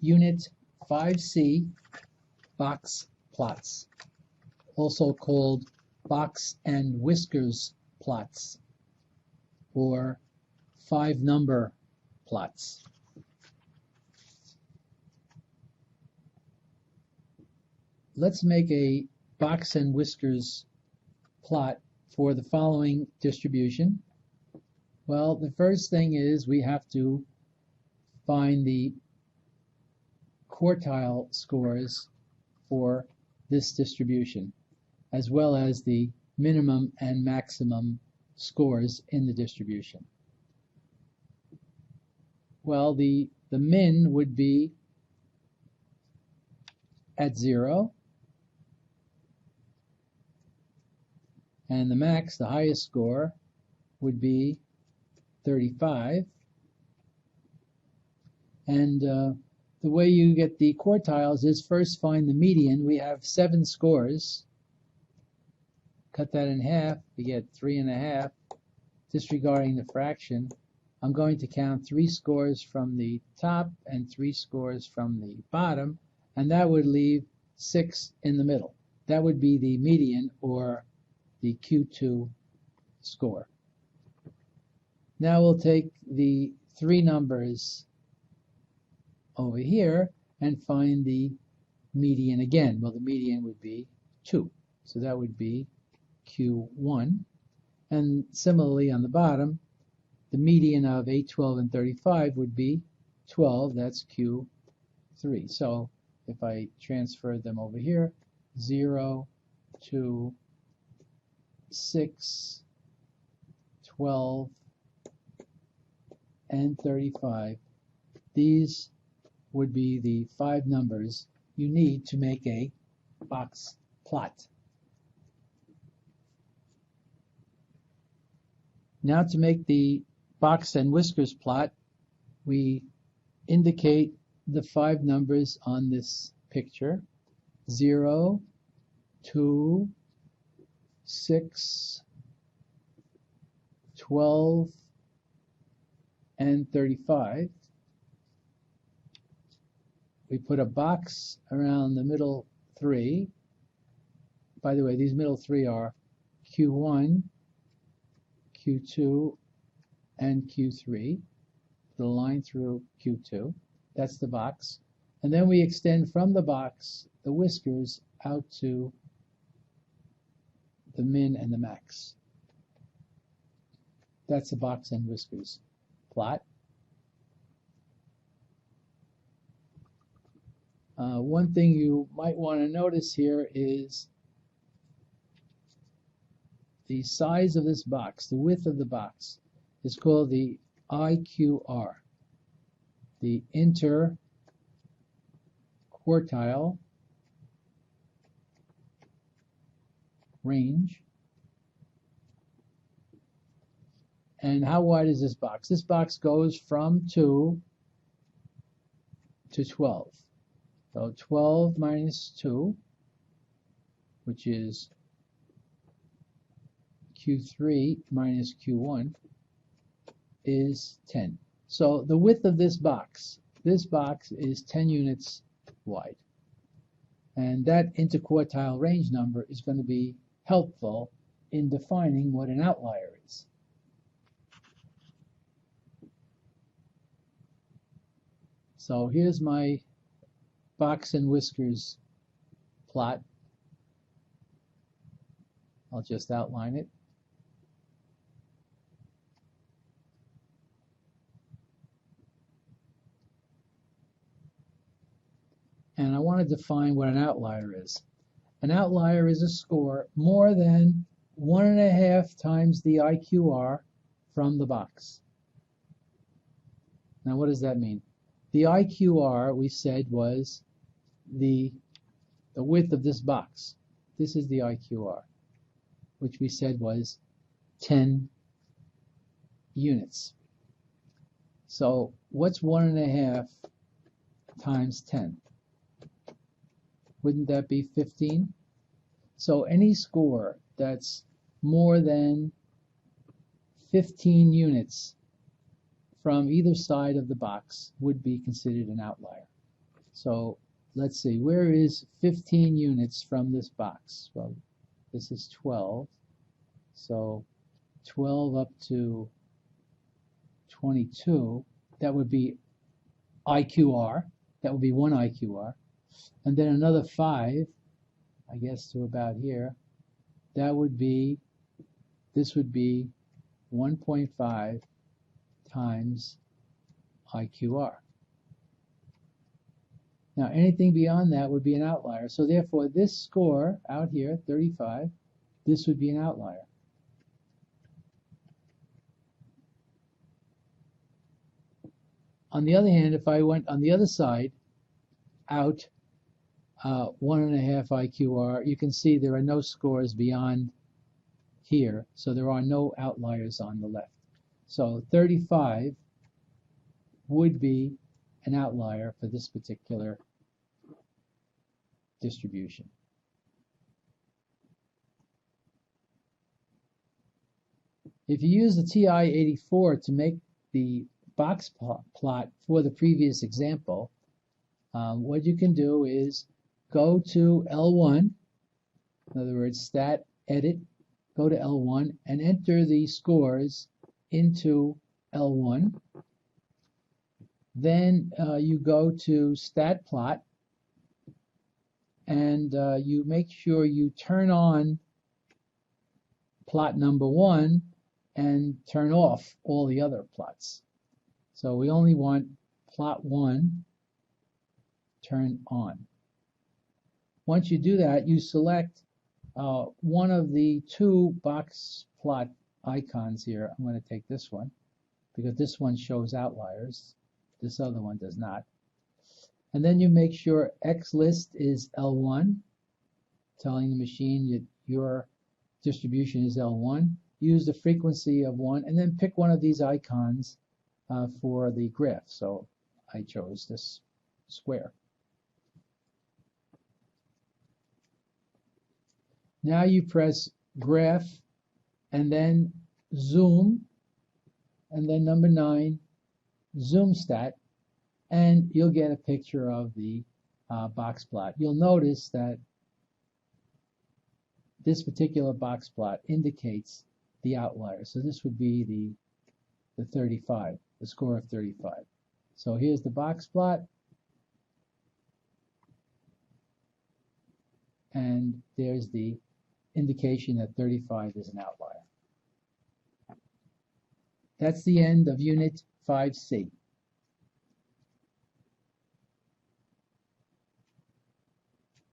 Unit 5C BoxPlots, also called box and whiskers plots or 5-number plots. Let's make a box and whiskers plot for the following distribution. Well, the first thing is we have to find the quartile scores for this distribution, as well as the minimum and maximum scores in the distribution. Well, the min would be at 0, and the max, the highest score, would be 35. And the way you get the quartiles is first find the median. We have 7 scores. Cut that in half, you get 3.5. Disregarding the fraction, I'm going to count 3 scores from the top and 3 scores from the bottom, and that would leave 6 in the middle. That would be the median, or the Q2 score. Now we'll take the 3 numbers over here and find the median again. Well, the median would be 2, so that would be Q1. And similarly on the bottom, the median of 8, 12, and 35 would be 12, that's Q3. So if I transfer them over here, 0, 2, 6, 12, and 35, these would be the 5 numbers you need to make a box plot. Now to make the box and whiskers plot, we indicate the 5 numbers on this picture: 0, 2, 6, 12, and 35. We put a box around the middle 3. By the way, these middle 3 are Q1, Q2, and Q3. Put a line through Q2. That's the box. And then we extend from the box the whiskers out to the min and the max. That's the box and whiskers plot. One thing you might want to notice here is the size of this box, the width of the box, is called the IQR, the interquartile range. And how wide is this box? This box goes from 2 to 12. So 12 minus 2, which is Q3 minus Q1, is 10. So the width of this box is 10 units wide. And that interquartile range number is going to be helpful in defining what an outlier is. So here's my box and whiskers plot. I'll just outline it. And I want to define what an outlier is. An outlier is a score more than 1.5 times the IQR from the box. Now what does that mean? The IQR, we said, was the width of this box. This is the IQR, which we said was 10 units. So what's 1.5 times 10? Wouldn't that be 15? So any score that's more than 15 units from either side of the box would be considered an outlier. So let's see, where is 15 units from this box? Well, this is 12. So 12 up to 22, that would be IQR. That would be one IQR. And then another 5, I guess to about here, that would be, this would be 1.5 times IQR. Now anything beyond that would be an outlier. So therefore this score out here, 35, this would be an outlier. On the other hand, if I went on the other side, out 1.5 IQR, you can see there are no scores beyond here, so there are no outliers on the left. So 35 would be an outlier for this particular distribution. If you use the TI-84 to make the box plot for the previous example, what you can do is go to L1, in other words, stat edit, go to L1 and enter the scores into L1. Then you go to stat plot and you make sure you turn on plot number 1 and turn off all the other plots. So we only want plot 1 turned on. Once you do that, you select one of the 2 box plot icons here. I'm going to take this one because this one shows outliers. This other one does not. And then you make sure XList is L1, telling the machine that your distribution is L1. Use the frequency of 1, and then pick one of these icons for the graph. So I chose this square. Now you press graph and then zoom, and then number 9, zoom stat, and you'll get a picture of the box plot. You'll notice that this particular box plot indicates the outlier. So this would be the 35, the score of 35. So here's the box plot, and there's the indication that 35 is an outlier. That's the end of Unit 5C.